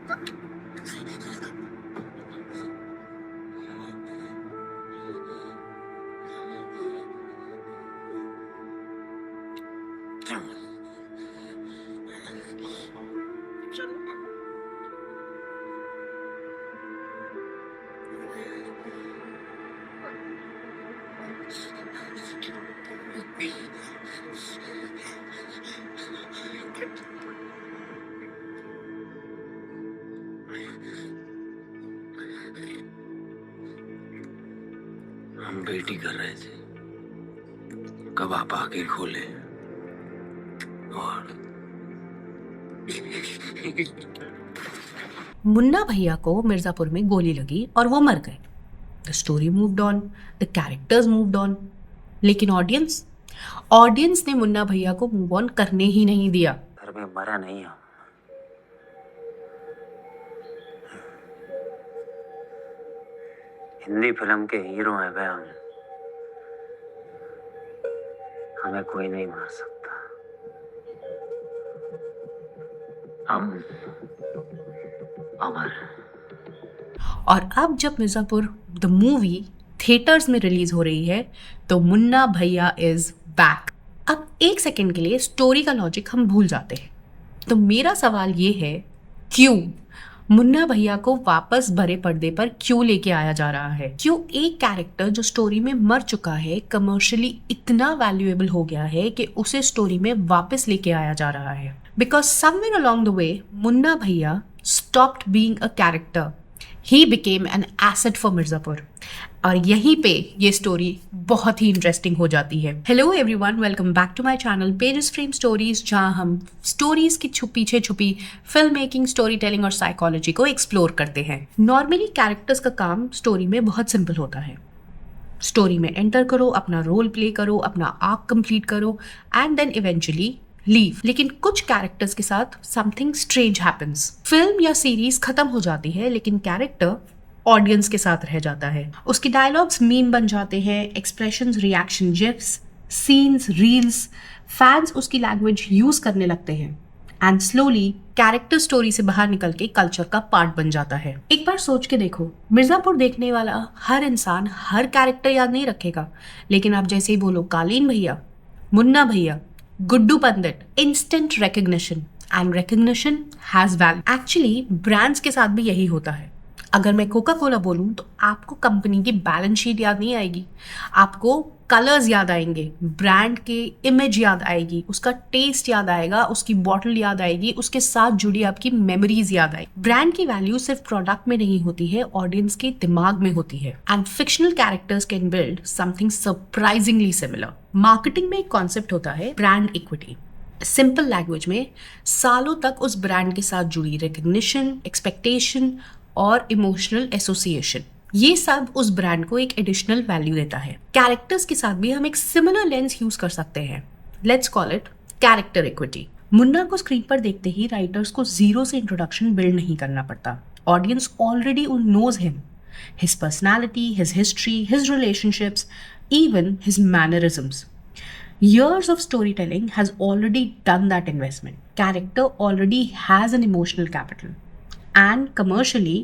हम वेट ही कर रहे थे कब आप आके खोले और मुन्ना भैया को मिर्जापुर में गोली लगी और वो मर गए। The story moved on, the characters moved on, लेकिन ऑडियंस ने मुन्ना भैया को मूव ऑन करने ही नहीं दिया। घर में मरा नहीं हम, हिंदी फिल्म के हीरो हैं वे हम, हमें कोई नहीं मार सकता। हम अमर। और अब जब मिर्जापुर द मूवी थिएटर्स में रिलीज हो रही है तो मुन्ना भैया इज बैक। अब एक सेकंड के लिए स्टोरी का लॉजिक हम भूल जाते हैं। तो मेरा सवाल ये है, क्यों मुन्ना भैया को वापस बड़े पर्दे पर क्यों लेके आया जा रहा है? क्यों एक कैरेक्टर जो स्टोरी में मर चुका है कमर्शियली इतना वैल्यूएबल हो गया है कि उसे स्टोरी में वापस लेके आया जा रहा है? Because somewhere along the way Munna Bhaiya stopped being a character, he became an asset for Mirzapur. और यहीं पे ये स्टोरी बहुत ही इंटरेस्टिंग हो जाती है। Hello everyone, welcome back to my channel pages frame stories, जहां हम स्टोरीज की पीछे छुपी फिल्म मेकिंग, स्टोरी टेलिंग और साइकोलॉजी को एक्सप्लोर करते हैं। नॉर्मली कैरेक्टर्स का काम स्टोरी में बहुत सिंपल होता है। स्टोरी में एंटर करो, अपना रोल प्ले करो, अपना आर्क कंप्लीट करो एंड देन इवेंचुअली लीव। लेकिन कुछ कैरेक्टर्स के साथ समथिंग स्ट्रेंज हैपेंस। फिल्म या सीरीज खत्म हो जाती है लेकिन कैरेक्टर ऑडियंस के साथ रह जाता है। उसके डायलॉग्स मीम बन जाते हैं, expressions, reaction, GIFs, scenes, reels, fans उसकी लैंग्वेज यूज करने लगते हैं एंड स्लोली कैरेक्टर स्टोरी से बाहर निकल के कल्चर का पार्ट बन जाता है। एक बार सोच के देखो, मिर्जापुर देखने वाला हर इंसान हर कैरेक्टर याद नहीं रखेगा, लेकिन आप जैसे ही बोलो कालीन Bhaiya, Munna Bhaiya, Guddu Pandit, instant recognition and recognition has value. Actually brands के साथ भी यही होता है। अगर मैं कोका कोला बोलूं तो आपको कंपनी की बैलेंस शीट याद नहीं आएगी, आपको कलर्स याद आएंगे, ब्रांड के इमेज याद आएगी, उसका टेस्ट याद आएगा, उसकी बॉटल याद आएगी, उसके साथ जुड़ी आपकी मेमोरीज याद आएगी। ब्रांड की वैल्यू सिर्फ प्रोडक्ट में नहीं होती है, ऑडियंस के दिमाग में होती है। And fictional characters can build something surprisingly similar. Marketing में एक कॉन्सेप्ट होता है ब्रांड इक्विटी। सिंपल लैंग्वेज में सालों तक उस ब्रांड के साथ जुड़ी रिकग्निशन, एक्सपेक्टेशन और इमोशनल एसोसिएशन, ये सब उस ब्रांड को एक एडिशनल वैल्यू देता है। कैरेक्टर्स के साथ भी हम एक सिमिलर लेंस यूज कर सकते हैं। Let's call it character equity. Munna को स्क्रीन पर देखते ही राइटर्स को जीरो से इंट्रोडक्शन बिल्ड नहीं करना पड़ता। Audience already knows him, his personality, his history, his relationships, even his mannerisms. Years of storytelling has already done that investment. Character already has an emotional capital. And commercially,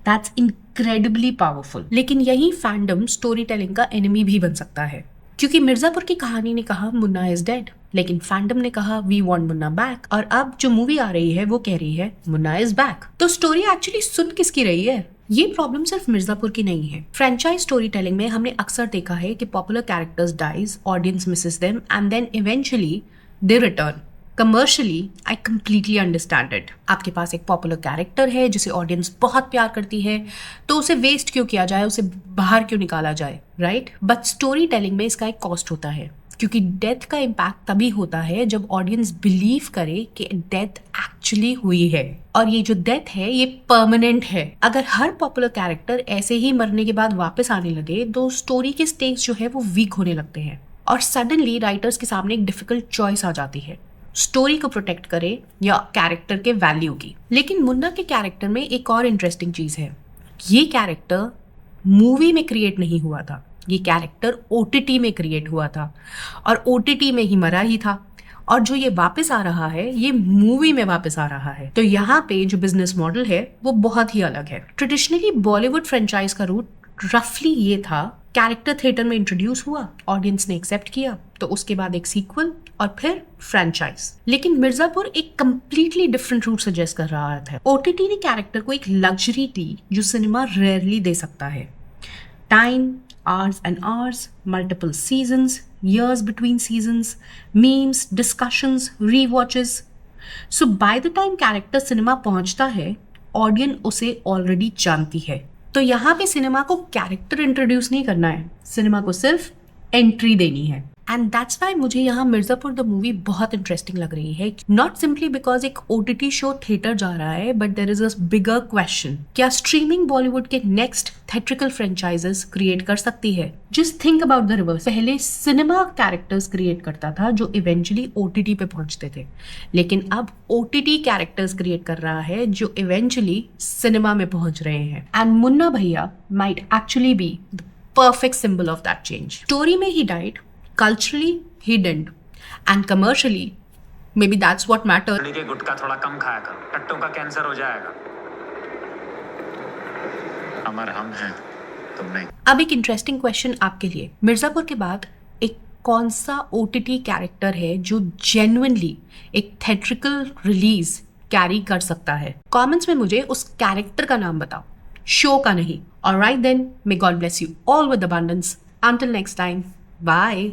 that's incredibly powerful. लेकिन यही fandom story telling का enemy भी बन सकता है, क्योंकि मिर्जापुर की कहानी ने कहा मुन्ना इज डेड, लेकिन फैंडम ने कहा वी वांट मुन्ना बैक। और अब जो मूवी आ रही है वो कह रही है मुन्ना इज बैक। तो स्टोरी एक्चुअली सुन किसकी रही है? ये प्रॉब्लम सिर्फ मिर्जापुर की नहीं है। फ्रेंचाइज स्टोरी टेलिंग में हमने अक्सर देखा है कि popular characters dies, audience misses them and then eventually they return. Commercially I completely understand it. आपके पास एक पॉपुलर कैरेक्टर है जिसे ऑडियंस बहुत प्यार करती है, तो उसे वेस्ट क्यों किया जाए, उसे बाहर क्यों निकाला जाए, राइट? बट स्टोरी टेलिंग में इसका एक कॉस्ट होता है, क्योंकि डेथ का इम्पैक्ट तभी होता है जब ऑडियंस बिलीव करे कि डेथ एक्चुअली हुई है और ये जो डेथ है ये परमानेंट है। अगर हर पॉपुलर कैरेक्टर ऐसे ही मरने के बाद वापस आने लगे तो स्टोरी के स्टेक्स जो है वो वीक होने लगते हैं और सडनली राइटर्स के सामने एक डिफिकल्ट चॉइस आ जाती है, स्टोरी को प्रोटेक्ट करे या कैरेक्टर के वैल्यू की। लेकिन मुन्ना के कैरेक्टर में एक और इंटरेस्टिंग चीज है, ये कैरेक्टर मूवी में क्रिएट नहीं हुआ था, ये कैरेक्टर ओटीटी में क्रिएट हुआ था और ओटीटी में ही मरा ही था। और जो ये वापस आ रहा है ये मूवी में वापस आ रहा है। तो यहाँ पे जो बिजनेस मॉडल है वो बहुत ही अलग है। ट्रेडिशनली बॉलीवुड फ्रेंचाइज का रूट रफली ये था, कैरेक्टर थिएटर में इंट्रोड्यूस हुआ, ऑडियंस ने एक्सेप्ट किया, तो उसके बाद एक सीक्वल और फिर फ्रेंचाइज। लेकिन मिर्जापुर एक कंप्लीटली डिफरेंट रूट सजेस्ट कर रहा था। ओटीटी ने कैरेक्टर को एक लग्जरी दी जो सिनेमा रेयरली दे सकता है। Time, hours and hours, multiple seasons, years between seasons, memes, discussions, rewatches. So by the time character cinema पहुंचता है, ऑडियंस उसे ऑलरेडी जानती है। तो यहाँ पे सिनेमा को कैरेक्टर इंट्रोड्यूस नहीं करना है, सिनेमा को सिर्फ एंट्री देनी है। एंड दैट्स वाई मुझे यहाँ मिर्जापुर द मूवी बहुत इंटरेस्टिंग लग रही है। नॉट सिंपली बिकॉज एक ओटीटी शो थिएटर जा रहा है, but there is a bigger question, क्या स्ट्रीमिंग बॉलीवुड के नेक्स्ट थिएट्रिकल फ्रेंचाइजेस क्रिएट कर सकती है? Just think about the reverse. पहले सिनेमा कैरेक्टर्स क्रिएट करता था जो इवेंचुअली ओटीटी पे पहुंचते थे, लेकिन अब ओटीटी कैरेक्टर्स क्रिएट कर रहा है जो इवेंचुअली सिनेमा में पहुंच रहे हैं। एंड मुन्ना भैया might actually be the perfect symbol of that change. Story में he died, culturally he didn't, and commercially maybe that's what matters. के गुटखा थोड़ा कम खाया करो, टट्टों का कैंसर हो जाएगा। अमर हम हैं, तुम नहीं। अब एक इंटरेस्टिंग क्वेश्चन आपके लिए, मिर्जापुर के बाद एक कौन सा ओटीटी कैरेक्टर है जो जेन्युइनली एक थिएट्रिकल रिलीज कैरी कर सकता है? कमेंट्स में मुझे उस कैरेक्टर का नाम बताओ, शो का नहीं। Alright then, may God bless you all with abundance. Until next time, bye.